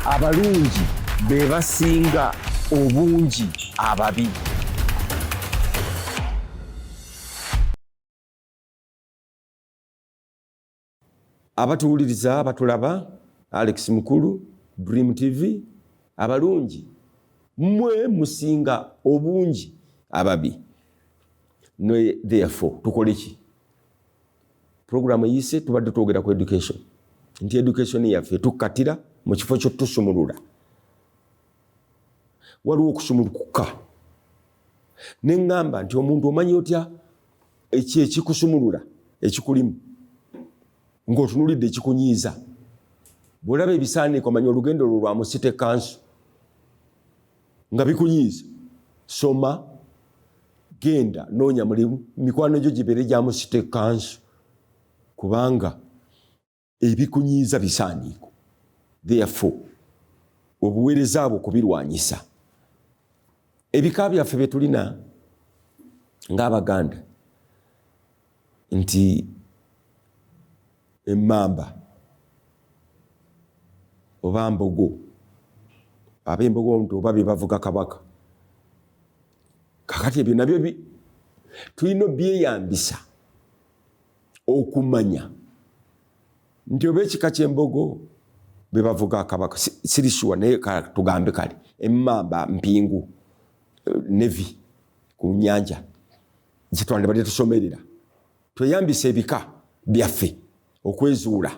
abalungi be basinga obungi ababi. Abatuwuliriza abatulaba, Alex Mukulu, Dream TV, abalungi mmwe musinga obungi ababi. No, therefore tukole ki? Programu yise tubadde twogera ku education. Nti education yaffe tukatira mu kifo kyo tusumulula. Waliwo okusumulukuka. Ne ngamba nti omuntu omanyi otya ekikusumulula ekikulimu ng'otunulidde ekikunyiiza. Bw'olaba ebisaaniiko manya olugendo lwa mu City Council nga bikunyiiza, soma, genda noonya mulimu, mikwano gyo gibeere gya mu City Council, kubanga ebikunyiiza bisaaniiko. Therefore obuweereza bwo kubirwanyisa. Ebika byaffe bye tulina ng'Abaganda nti emmamba oba mbogo, ab'embogo nti oba bye bavuga kabaka. Kakati ebyo nabyo tulina byeyambisa okumanya nti oba ekika ky'embogo be bavuga kabaka sirishuwa naye tugambe kale emmamba mpingu nevi ku nnyanja gitwande badde tusomerera. Tweyambisa ebika byaffe okwezuula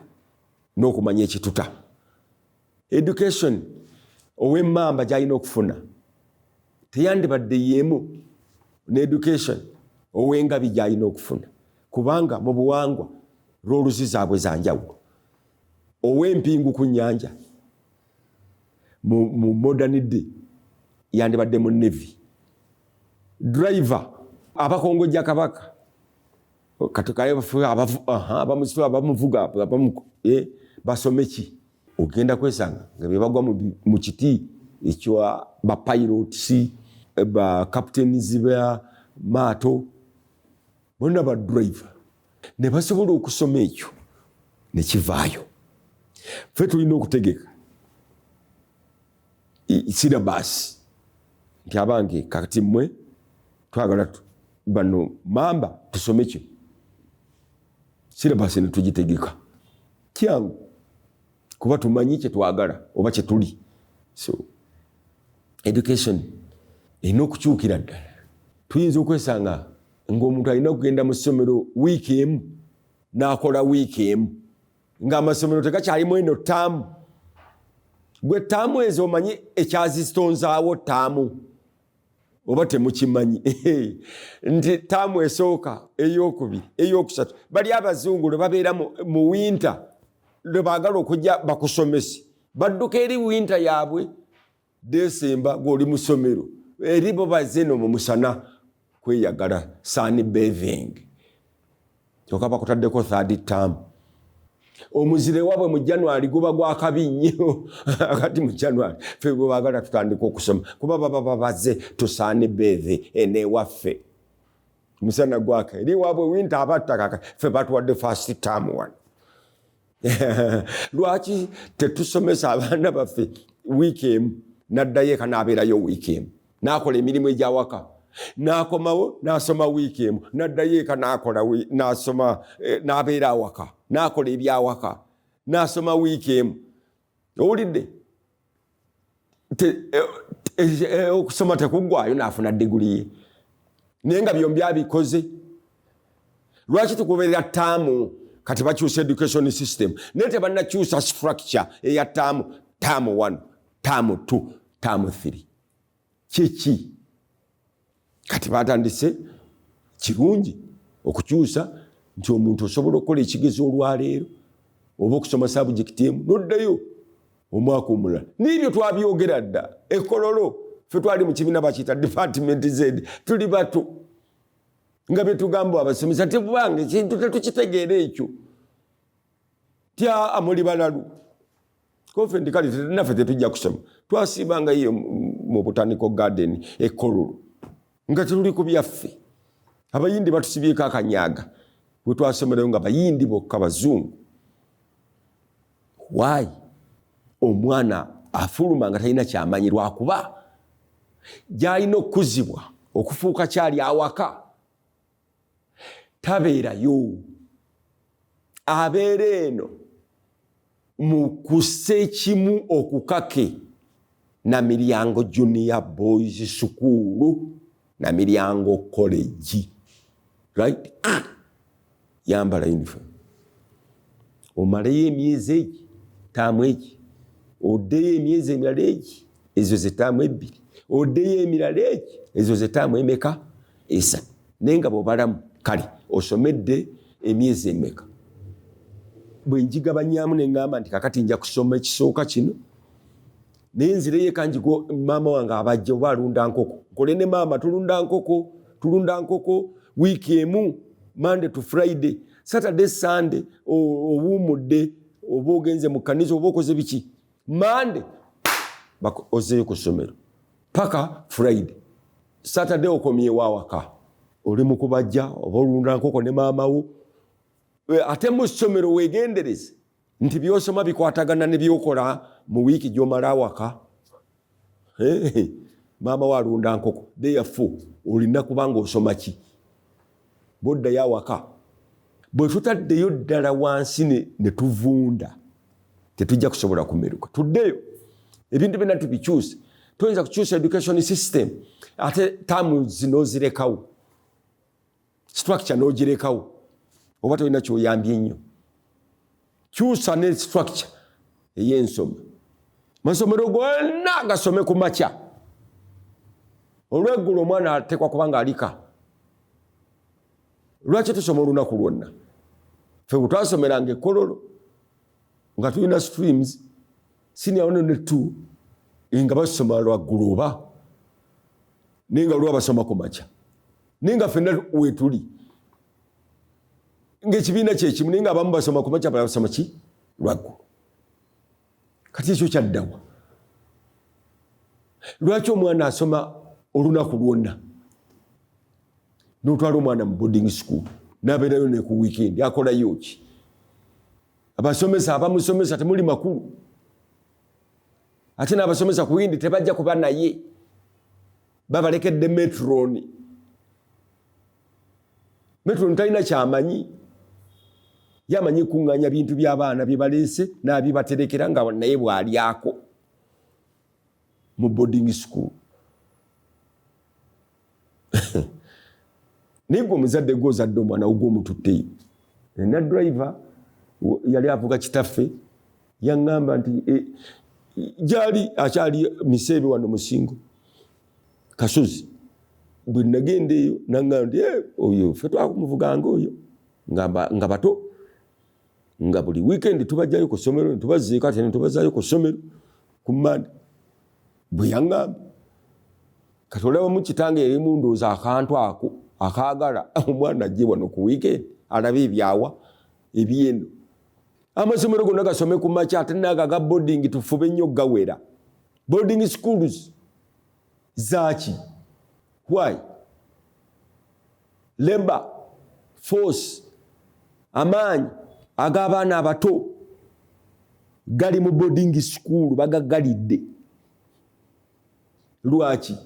n'okumanya ekituta. Education ow'emmamba gy'alina okufuna teyandibadde yeemu ne education ow'engabi gy'alina okufuna, kubanga mu buwangwa rooluzi zaabwe za njawulo. Ow'empingu ku nnyanja mu modern day yandibadde mu nevi. Driver abakongojja kabaka abamuvuga basome ki? Ogenda kwesanga nga bye bagwa mu kiti ekya ba pilots, ba captains ba maato, bonna ba driver ne basobola okusoma ekyo ne kivaayo. Ffe tulina okutegeka syllabus nti abange kakati mmwe twagala bano mamba tusome kyo. Syllabus ne tugitegeka kyangu kuba tumanyi kye twagala oba kye tuli. So education erina okukyukira ddala. Tuyinza okwesanga ng'omuntu alina okugenda mu ssomero wiiki emu n'akola wiiki emu ng'amasomero tegakyalimu eno ttaamu. Gwe ttaamu ezo omanyi ekyazitonzaawo ttaamu oba temukimanyi nti ttaamu esooka, ey'okubiri, ey'okusatu bali abazungu lwe babeera mu winter lwe baagala okujja bakusomese badduka eri winter yaabwe December gw'oli mu ssomero eri bo bazze no mu musana kweyagala sunbathing. Kyokka bakutaddeko third term. Omuzire waabwe mu January guba gwa kabi nnyo akati mu January ffe bwe baagala tutandika okusoma kuba baba bazze tusaanibethe enewaffe musana gwaka eri waabwe winter abattakaka ffe batuwadde first term one. Lwaki tetusomesa abaana baffe wiiki emu n'addayo eka n'abeerayo wiiki emu n'akola emirimu egy'awaka n'akomawo n'asoma wiiki emu n'addayo eka n'asoma n'abeera awaka n'akola ebyawaka n'asoma wiiki emu. Owulidde okusoma tekuggwaayo n'afuna diguli ye naye nga byombi abikoze. Lwaki tukubeera ttaamu? Kati bakyusa education system naye tebannakyusa structure eya ttaamu, ttaamu 1, ttaamu 2, ttaamu 3. Kiki? Kati batandise kirungi okukyusa nti omuntu osobola okukola ekigezo olwaleero oba okusoma sabujekiti emu n'oddayo omwaka omulala. N'ebyo twabyogera dda ekololo ffe twali mu kibiina bakiyita department Z tuli bato nga bye tugamba abasomesa tebubanga ekintu tetukitegeera ekyo tya amuli balalu konfendi kali naffe tetujja kusoma. Twasiibanga iyo mu botanical garden ekololo nga tuli ku byaffe. Abayindi batusibyeko akanyaaga bwe twasomerayo nga bayindi bokka bazungu. Why? Omwana afuluma nga talina kyamanyi lwakuba gy'alina okuzibwa okufuuka kyali awaka tabeerayo, abeera eno mu kusekimu okukake na Miryango Junior Boys School na Miryango College, right? Yambala uniform omalayo emyezi egi taamu egi, oddeyo emyezi emirala egi, ezo ze taamu ebbiri, oddeyo emirala egi, ezo ze taamu emeka? Esatu. Naye nga bw'obalamu kale osomedde emyezi emeka? Bwe njigabanyaamu ne ngamba nti kakati nja kusoma ekisooka kino naye nzireyo kanjigo maama wange abajja oba alunda nkoko, nkole ne maama tulunda nkoko wiiki emu, Monday to Friday, Saturday Sunday owuumudde oba ogenze mu kanisa oba okoze biki, Monday ozeeyo ku ssomero paka Friday, Saturday okomyewo awaka oli mu kubajja oba olunda nkoko ne maama wo. Ate mu ssomero weegendereze nti byosoma bikwatagana ne byokola mu wiiki gy'omala awaka. Maama wo alunda nkoko, therefore olina kubanga osoma ki? Bw'oddayo awaka bwe tutaddeyo ddala wansi ne tuvunda tetujja kusobola kumeruka. Tuddeyo ebintu byonna tubikyuse. Toyinza kukyusa education system ate taamu zino zirekawo, structure n'ogirekawo oba tolina kyoyambye ennyo. Kyusa ne structure ey'ensoma. Masomero gonna gasome ku makya, olweggulo omwana atekwa kubanga alika. Lwaki tusoma olunaku lwonna? Ffe bwe twasomeranga ekkololo nga tulina streams senior 1 ne 2 nga basoma lwaggulu oba naye nga lwa basoma ku makya, naye nga ffenna weetuli ng'ekibiina kyekimu naye nga abamu basoma ku makya abalala basoma ki? Lwaggulu. Kati ekyo kyaddawa. Lwaki omwana asoma olunaku lwonna n'otwala omwana mu boarding school n'abeerayo ne ku weekend akolayo ki? Abasomesa abamusomesa temuli makulu, ate n'abasomesa ku yindi tebajja kuba naye, babalekedde metroni. Metroni talina kyamanyi, yamanyi kuŋŋanya bintu by'abaana bye baleese n'abibaterekera nga naye bw'alyako mu boarding school. Naye gwe omuzadde gw'ozadde omwana wo gw'omututteyo. Na driver yali avuga kitaffe yaŋŋamba nti gyali akyali Miseebe wano Musingo Kasozi, bwe nagenda eyo naŋŋamba nti oyo ffe twakumuvuganga oyo nga bato, nga buli weekend tubajjayo ku ssomero ne tubazzeeko ate ne tubazaayo ku ssomero ku Monday. Bwe yaŋŋamba kati olabamu kitange erimu ndowooza akantu ako akaagala omwana ajje wano ku weekend alabe ebyawa ebyeno. Amasomero gonna gasome ku makya ate naaga ga boarding tufube nnyo gawera. Boarding schools zaaki? Why? Labor force amaanyi ag'abaana abato gali mu boarding school bagagalidde. Lwaki?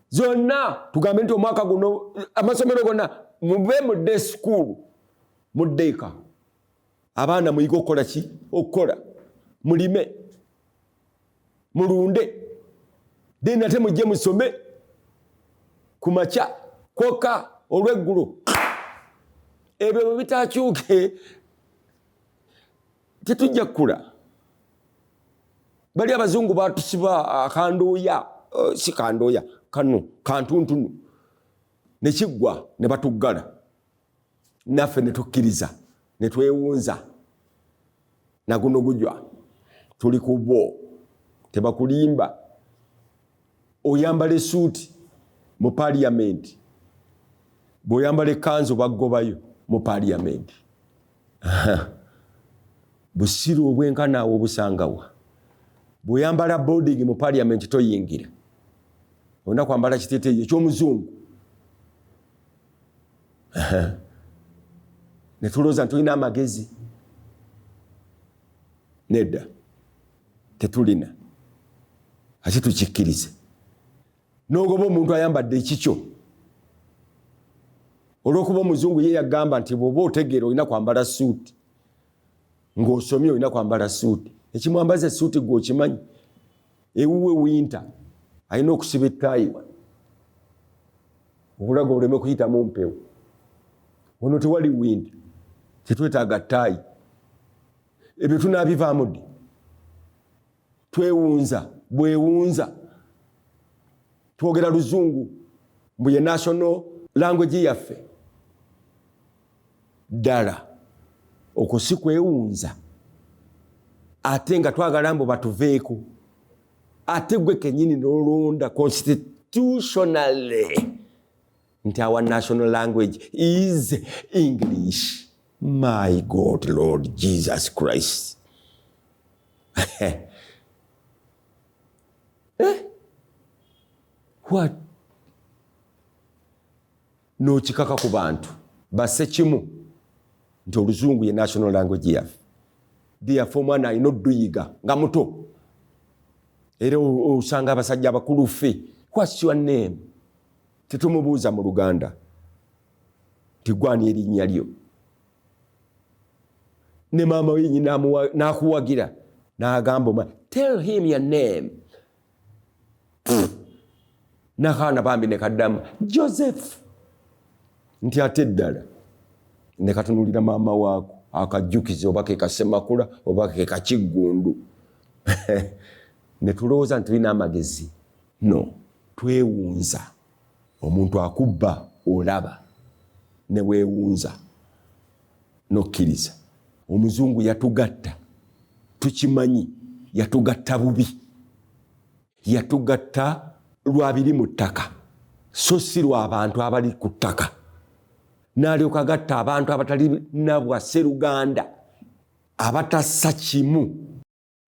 Zonna tugambe nti omwaka guno amasomero gonna mube mu day school, mu daycare. Abaana muyiga okukola ki? Okukola. Mulime, mulunde, then ate mujje musome ku makya kwokka olweggulo. Ebyo bwe bitaakyuke tetujja kukula. Bali abazungu batusiba akandooya, si kandooya, kano kantuntunu ne kiggwa ne batuggala. Naffe ne tukkiriza ne twewunza na guno gujwa tuli ku bwo, tebakulimba. Oyambala essuuti mu parliament, bw'oyambala ekkanzu baggobayo mu parliament. Busiro obwenkanaawo obusangawa. Bw'oyambala boarding mu parliament toyingira, olina kwambala kiteeteeyi eky'omuzungu. Ne tulowooza tulina amagezi. Nedda, tetulina. ate tukikkirize. N'ogoba omuntu ayambadde ekikyo olw'okuba omuzungu ye yagamba nti bw'oba otegeera olina kwambala suuti, ng'osomye olina kwambala suuti. Ekimwambaza suuti gwe okimanyi, ewuwe winter alina okusiba ettaayi obulago buleme kuyitamu mpewo. Wano tewali winter, tetwetaaga ttaayi. Ebyo tunaabivaamu ddi? Twewunza, bwewunza. Twogera luzungu mbu ye national language yaffe. Ddala okwo si kwewunza, ate nga twagala mbu batuveeko. Ate gwe kennyini n'olonda constitutionally nti our national language is English. My God, Lord Jesus Christ. What? N'okikaka ku bantu basse kimu nti oluzungu ye national language yaffe. Therefore omwana alina odduyiga nga muto. Era osanga abasajja abakulu ffe, what's your name? Tetumubuuza mu Luganda nti gwani erinnya lyo. Ne maama we nyina n'akuwagira n'agamba omwana, tell him your name. N'akaana bambi ne kaddamu Joseph. Nti ate ddala ne katunulira maama waako akajjukize oba ke kasemakula oba ke kakiggundu. Ne tulowooza nti tulina amagezi. No, twewunza. Omuntu akubba olaba ne weewunza n'okkiriza. Omuzungu yatugatta, tukimanyi, yatugatta bubi. Yatugatta lwa biri mu ttaka, so si lwa abantu abali ku ttaka. N'alyoka gatta abantu abatalina bwa Sseruganda, abatassa kimu,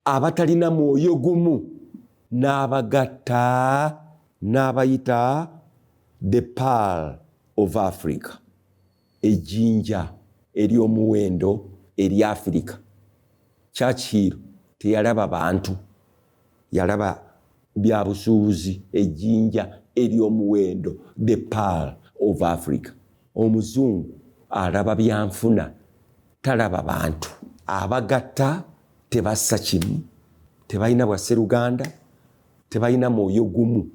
abatalina mwoyo gumu, n'abagatta n'abayita the Pearl of Africa, ejjinja ery'omuwendo eri Africa. Churchill teyalaba bantu, yalaba bya busuubuzi, ejjinja ery'omuwendo, the Pearl of Africa. Omuzungu alaba byanfuna, talaba bantu. Abagatta tebassa kimu, tebalina bwa Sseruganda, tebalina mwoyo gumu.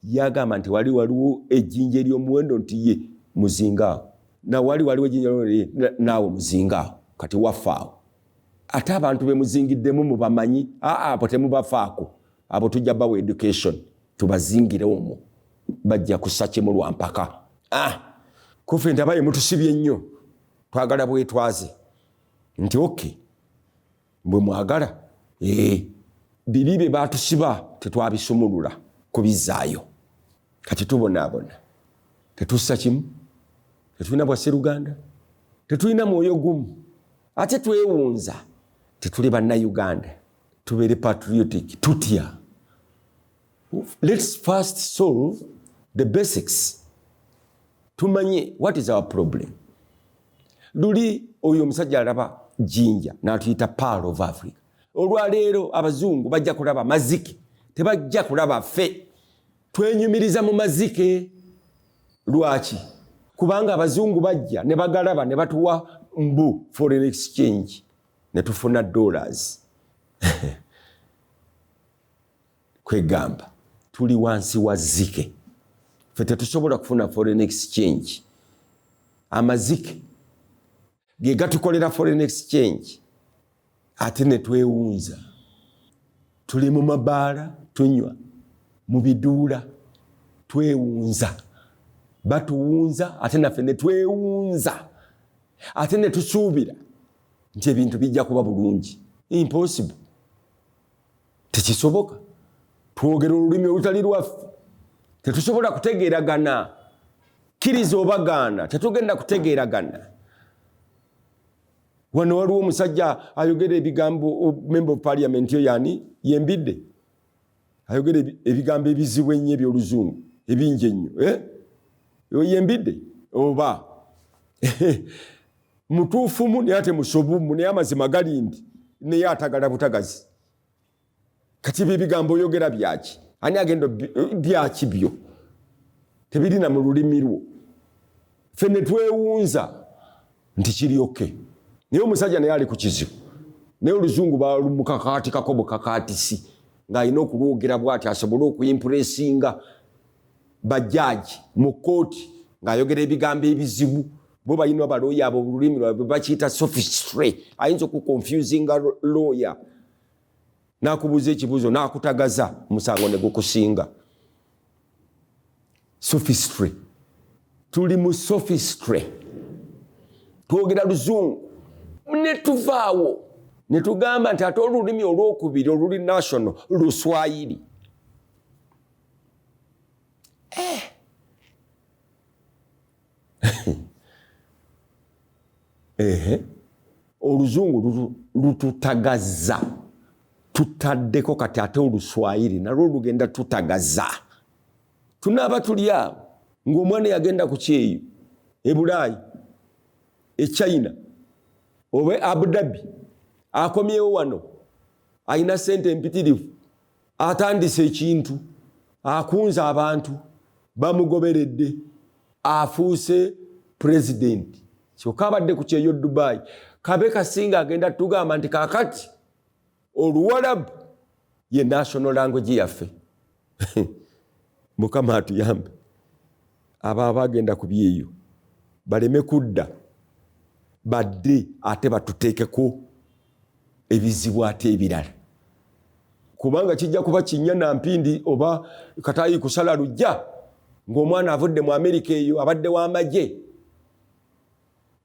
Yagamba nti waliwo ejjinja ery'omuwendo nti ye muzingaawo, na waliwo ejjinja ery'omuwendo naawe muzingaawo, kati wafaawo. Ate abantu be muzingiddemu mubamanyi, abo temubafaako. Abo tujja bawa education, tubazingire omwo, bajja kussa kimu lwa mpaka. Kufe nti abaye mutusibye nnyo, twagala bwetwaze nti okay, bwe mwagala biri bye baatusiba tetwabisumulula kubizaayo. Kati tubonaabona, tetussa kimu, tetulina bwa Sseruganda, tetulina mwoyo gumu, ate twewunza. Tetuli bannayuganda, tubeere patriotic, tutya. Let's first solve the basics. Tumanye what is our problem. Luli oyo omusajja alaba jjinja n'atuyita Pearl of Africa. Olwaleero abazungu bajja kulaba mazike, tebajja kulaba ffe. Twenyumiriza mu mazike. Lwaki? Kubanga abazungu bajja ne bagalaba ne batuwa mbu foreign exchange ne tufuna dollars. Kwegamba tuli wansi wa zike. Ffe tetusobola kufuna foreign exchange. Amazike ge gatukolera foreign exchange. Ate ne twewunza. Tuli mu mabaala tunywa, mu biduula twewunza. Batuwunza ate naffe ne twewunza. Ate ne tusuubira nti ebintu bijja kuba bulungi. Impossible. Tekisoboka. Twogera olulimi olutali lwaffe. Tetusobola kutegeeragana. Kkiriza obagaana, tetugenda kutegeeragana. Wano waliwo omusajja ayogera ebigambo, member of parliament yo yani Yembidde. Ayogera ebigambo ebizibu ennyo eby'oluzungu, ebingi ennyo. Yembidde oba mutuufumu naye ate musobumu, naye amazima gali nti naye atagala butagazi. Kati ebigambo oyogera byaki? ani agenda byaki byo tebirina mu lulimi lwo ffe ne twewunza nti kiri okay naye omusajja naye ali ku kizibu naye oluzungu balumukakaati kakobo kakaatisi ng'alina okulwogera bw'ati asobole okuyimpuresinga bajaji mu kooti ng'ayogera ebigambo ebizibu bo balina abalooya abo olulimi lwabwe bakiyita sophistry ayinza okuconfusinga lawyer n'akubuuza ekibuuzo n'akutagaza omusango ne gukusinga sophistry tuli mu sophistry twogera luzungu ne tuvaawo ne tugamba nti ate olulimi olwokubiri oluli national Luswayiri oluzungu lututagaza tutaddeko kati ate Oluswayiri nalwo lugenda tutagaza tunaaba tuli awo ng'omwana yagenda ku kyeyo e Bulaayi e China oba Abu Dhabi akomyewo wano ayina sente empitirivu atandise ekintu akunza abantu bamugoberedde afuuse president kyokka abadde ku kyeyo Dubai kabe kasinga agenda tugamba nti kakati Oluwarabu ye national language yaffe Mukama atuyambe aba bagenda ku byeyo baleme kudda badde ate batuteekeko ebizibu ate ebirala kubanga kijja kuba kinnya na mpindi oba katayi kusala lujja ng'omwana avudde mu Amerika eyo abadde w'amagye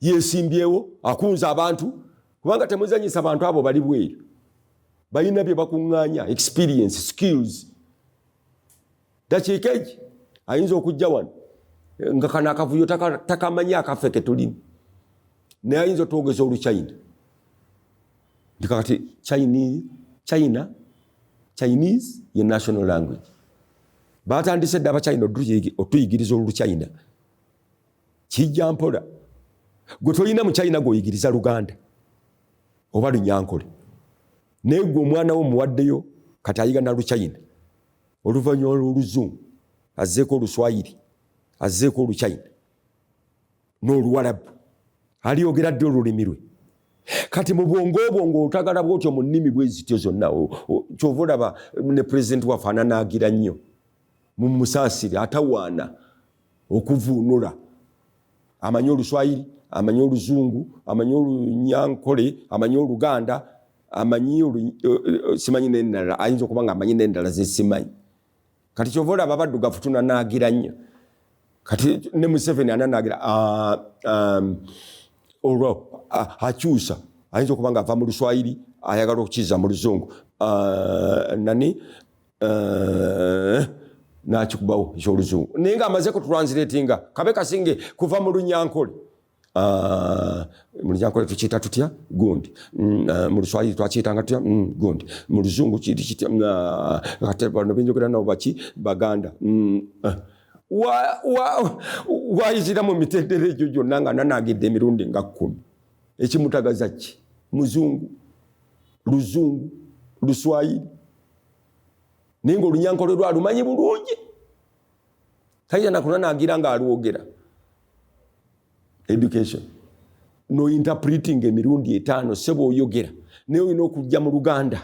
yesimbyewo akunza abantu kubanga temuzanyisa abantu abo bali bweru balina bye bakuŋŋaanya experience skills dakiika eki ayinza okujja wano nga kana akavuyo takamanyi akaffe ke tulimu naye ayinza otwogeza Oluchina ndikakati Chinese ye national language batandise dda abachina otuyigiriza Oluchina kijja mpola gwe tolina mu China gweoyigiriza Luganda oba Lunyankole naye gwe omwana wo muwaddeyo kati ayiga na Luchina oluvannyuma olw'Oluzungu azzeeko Oluswayiri azzeeko Oluchina n'Oluwarabu aliyogera dde olulimi lwe kati mu bwongo obwo ng'otagala bw'otyo mu nnimi bwezityo zonna kyova olaba ne pulezidenti waffe ananaagira nnyo mu musaasire atawaana okuvuunula amanyi Oluswayiri amanyi Oluzungu amanyi Olunyankole amanyi Oluganda amanyi simanyi n'endala ayinza okuba nga amanyi n'endala zesimanyi kati kyova olaba abaddugavu tunanaagira nnyo kati ne Museveni ananaagira olwo akyusa ayinza okuba nga ava mu Luswayiri ayagala okukiza mu Luzungu n'akikubawo eky'Oluzungu naye ng'amaze kutranslatinga kabe kasinge kuva mu Lunyankole mu Lunyankole tukiyita tutya gundi mu Luswayiri twakiyitanga tutya gundi mu Luzungu kiri kitya kati bano benjogera nabo baki Baganda wayizira mu mitendera egyo gyonna nga nanaagidde emirundi nga 10 ekimutagaza ki Muzungu Luzungu Luswayiri naye ng'Olunyankole lwalumanyi bulungi tayina nakunanaagira ng'alwogera education no interpreting emirundi 5 sebo oyogera naye olina okujja mu Luganda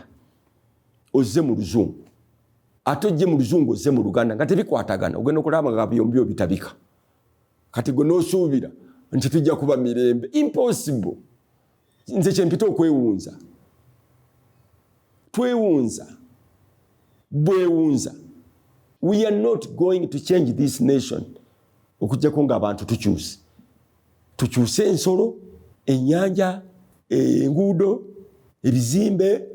ozze mu Luzungu ate ojje mu Luzungu ozze mu Luganda nga tebikwatagana ogenda okulaba nga byombi bitabika kati gwe n'osuubira nti tujja kuba mirembe impossible nze kyempita okwewunza twewunza bwewunza we are not going to change this nation okujjako ng'abantu tukyuse ensolo ennyanja enguudo ebizimbe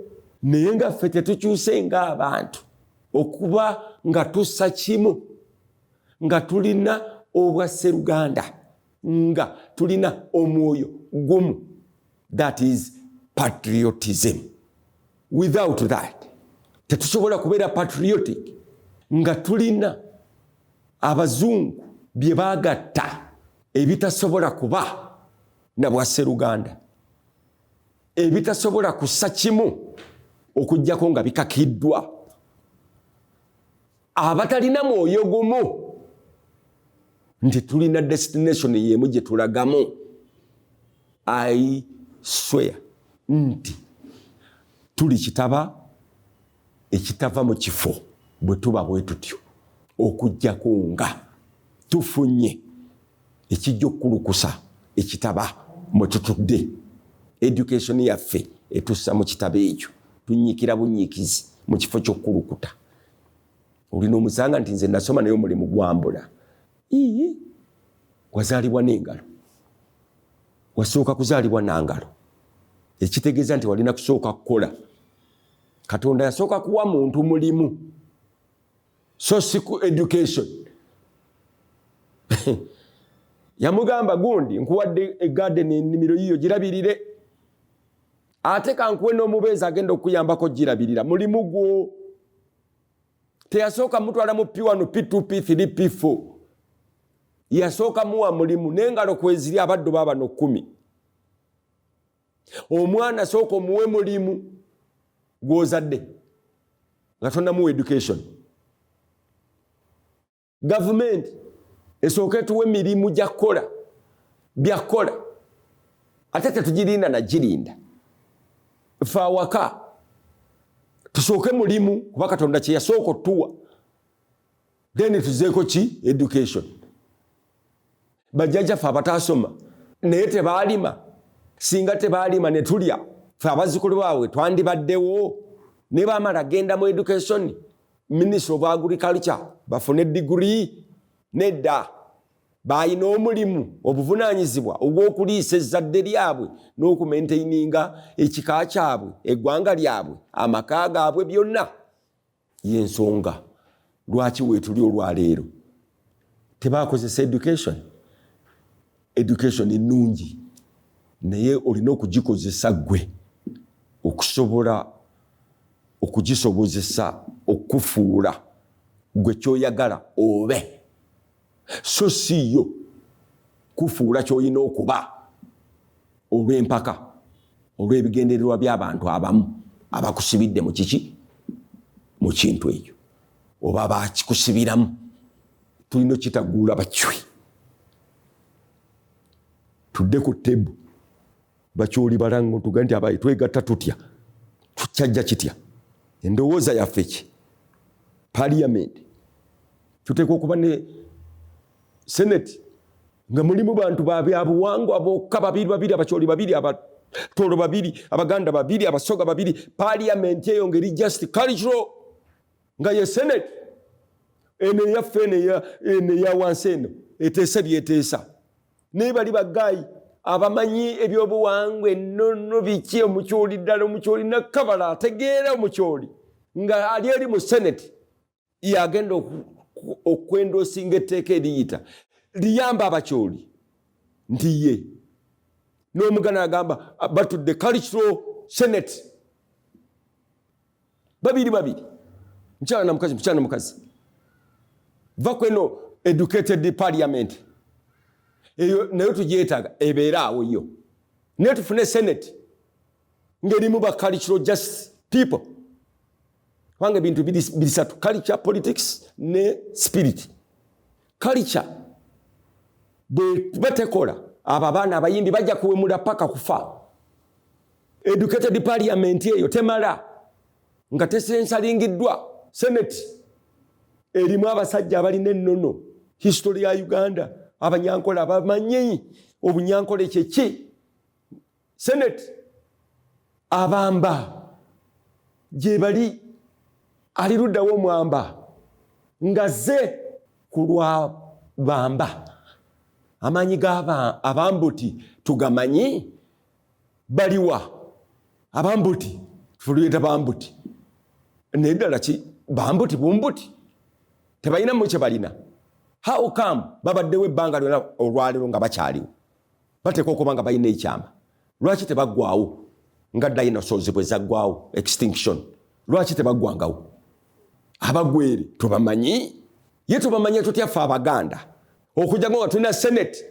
naye nga ffe tetukyuse ng'abantu okuba nga tussa kimu nga tulina obwa Sseruganda nga tulina omwoyo gumu that is patriotism without that tetusobola kubeera patriotic nga tulina abazungu bye baagatta ebitasobola kuba na bwa Sseruganda ebitasobola kussa kimu okujjako nga bikakiddwa abatalina mwoyo gumu nti tulina destination yemu gye tulagamu. I swear nti tuli kitaba ekitava mu kifo bwe tuba bwe tutyo okujjako nga tufunye ekijja okukulukusa ekitaba mwe tutudde. Education yaffe etussa mu kitabo ekyo tunyikira bunyikizi mu kifo ky'okukulukuta. Olina omusanga nti nze nasoma naye omulimu gwambula. Wazaalibwa n'engalo, wasooka kuzaalibwa n'angalo, ekitegeeza nti walina kusooka kukola. Katonda yasooka kuwa muntu mulimu, so si ku education. Yamugamba gundi nkuwadde egarden ennimiro yiyo girabirire, ate kankuwe n'omubeezi agenda okuyambako girabirira. Mulimu gwo. Teyasooka mutwala mu P1, P2, P3, P4. Yasooka muwa mulimu n'engalo kweziri abaddu babano 10. Omwana sooka omuwe mulimu gw'ozadde nga tonnamuwa education. Government esooka etuwe emirimu gy'akola by'akola ate tetugirinda nagirinda. Ffe awaka tusooke mulimu kuba Katonda kye yasooka otuwa, then tuzeeko ki? Education. Bajjajjaffe abataasoma naye tebaalima, singa tebaalima ne tulya, ffe abazzukulu baabwe twandibaddewo. Ne baamala genda mu education, Ministry of Agriculture, bafune degree. Nedda baalina omulimu obuvunaanyizibwa ogw'okuliisa ezzadde lyabwe n'okumaintaininga ekika kyabwe, eggwanga lyabwe, amaka gaabwe byonna. Y'ensonga lwaki weetuli olwaleero tebaakozesa education. Education ennungi naye olina okugikozesa ggwe okusobola okugisobozesa okufuula gwe kyoyagala obe, so si yo kufuula ky'olina okuba olw'empaka, olw'ebigendererwa by'abantu abamu abakusibidde mu kiki, mu kintu ekyo, oba bakikusibiramu. Tulina okitaguula bakywi. Tudde ku tebo bakyoli balango tuga nti abayi twegatta tutya, tukyajja kitya, endowooza yaffe ki? Parliament tuteeka okuba ne Senate nga mulimu bantu babyabuwangwa bokka babiri, abakyoli babiri, abatolo babiri, abaganda babiri, abasoga babiri. Parliament eyo ngeri just cultural nga ye Senate eno yaffe eno ya wansi eno eteesa byeteesa. Naye bali baggayi abamanyi ebyobuwangwa ennono biki, omukyoli ddala, omukyoli nakkabala ategeera omukyoli nga ali eri mu Senate yagenda okwendoosinga etteeka eriyita liyamba abakyoli nti ye n'omugana agamba batudde cultural Senate babiri, mukyala na mukazi. Va kweno educated parliament eyo nayo tugyetaaga ebeere awo yo, naye tufune Senate ng'erimu ba cultural just people. Wange ebintu bisatu: culture, politics ne spirit. Culture bwe batekola abo abaana abayimbi bajja kuwemula paka kufa. Educated parliament eyo temala nga tesensalingiddwa. Senate erimu abasajja abalina ennono, history ya Uganda, abanyankola abamanyi obunyankole kyeki. Senate abamba gye bali ali luddawo omwamba nga ze ku lwa bamba. Amanyi abambuti tugamanyi baliwa. Abambuti tuluyita bambuti naye ddala ki bambuti bumbuti tebalina mu kye balina. How come babaddewo ebbanga lyonna olwaleero nga bakyaliwo? Bateekwa okuba nga balina ekyama. Lwaki tebaggwawo nga dinosaurs bwe zaggwawo, extinction? Lwaki tebaggwangawo? Abagwere tubamanyi, ye tubamanyi tutya ffe Abaganda okujja nga tulina Senate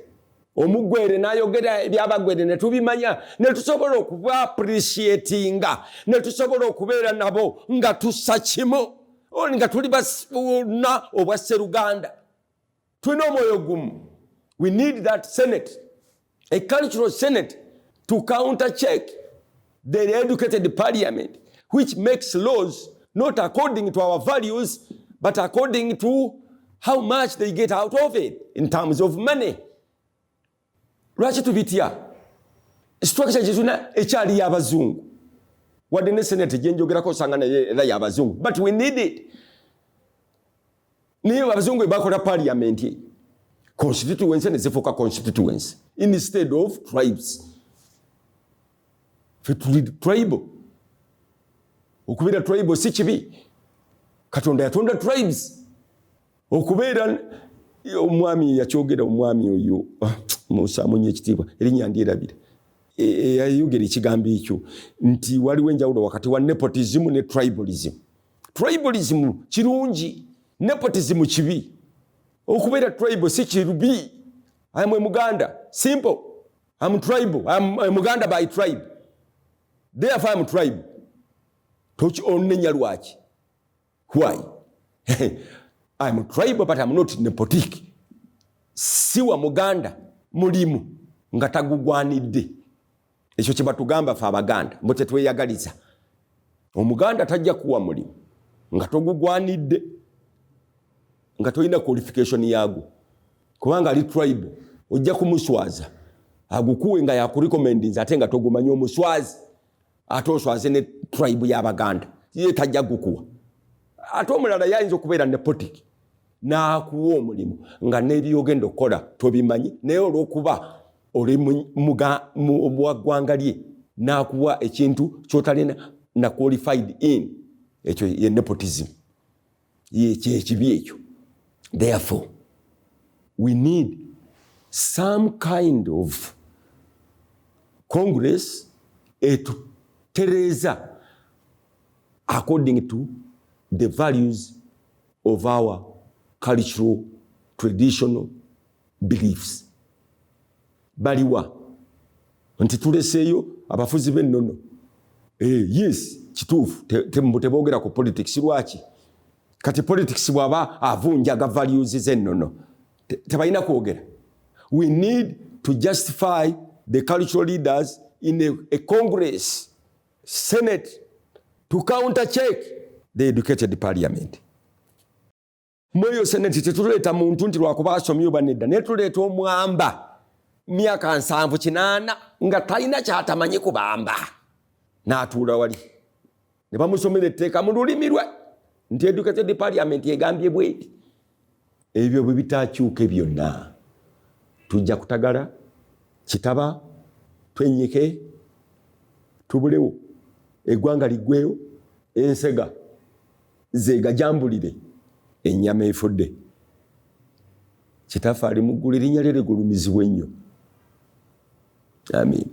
omugwere n'ayogera ebyabagwere ne tubimanya ne tusobola okuba appreciatinga ne tusobola okubeera nabo nga tussa kimu nga tuli basuna obwa Sseruganda tulina omwoyo gumu. We need that Senate, a cultural Senate, to counter-check the educated parliament, which makes laws not according to our values, but according to how much they get out of it in terms of money. Lwaki tubitya? Structure kyetuna ekyali y'abazungu. Wadde ne Senate gyenjogerako osanga naye era y'abazungu. But we need it. Niyo abazungu bakola parliament. Constituency ne zifuuka constituency instead of tribes. Fetuli tribal. Okubeera tribal si kibi. Katonda yatonda tribes. Okubeera omwami yakyogera omwami oyo Musa munye ekitiibwa erinnya ndyerabira. Yayogera ekigambo ekyo nti waliwo enjawulo wakati wa nepotism ne tribalism. Tribalism kirungi, nepotism kibi. Okubeera tribal si kirubi. I am a Muganda. Simple. I'm tribal. I'm a Muganda by tribe. Therefore I'm tribe. Tochi onenya lwaki. Why? I'm tribal but I'm not nepotic. Siwa Muganda mulimu nga tagugwanidde. Ekyo kye batugamba fe Abaganda mbo tetweyagaliza. Omuganda tajja kuwa mulimu nga togugwanidde, nga tolina qualification yago. Kubanga ali tribe ojja kumuswaza agukuwe nga yakurecommendinza ate nga togumanyi omuswazi ate oswaze ne tribe y'Abaganda ye tajja gukuwa. Ate omulala yayinza okubeera nepotic n'akuwa omulimu nga n'ebyogenda okukola tobimanyi, naye olw'okuba oli mu ggwanga lye n'akuwa ekintu ky'otalina na qualified in, ekyo ye nepotism. Ye ekibi ekyo. Therefore, we need some kind of Congress to tereza according to the values of our cultural, traditional beliefs. Baliwa. Nti tuleseeyo abafuzi b'ennono. Yes, kituufu. Tebogera ku politics lwaki. Kati politics bwaba avunjaga values z'ennono. Tebalina kwogera. We need to justify the cultural leaders in a Congress, Senate, to counter-check the educated parliament. Mweyo Senate tetuleeta muntu nti lwakuba asomye oba nedda, naye tuleeta omwamba myaka 7-8 nga talina kyatamanyi kubamba n'atuula wali. Ne bamusomera etteeka mu lulimi lwe nti educated parliament egambye bweti. Ebyo bwe bitaakyuke byonna tujja kutagala kitaba twenyike tubulewo eggwanga liggweyo ensega zegajambulire ennyama efudde. Kitaffe ali mu ggulu erinnya lye ligulumizibwe ennyo. Amen.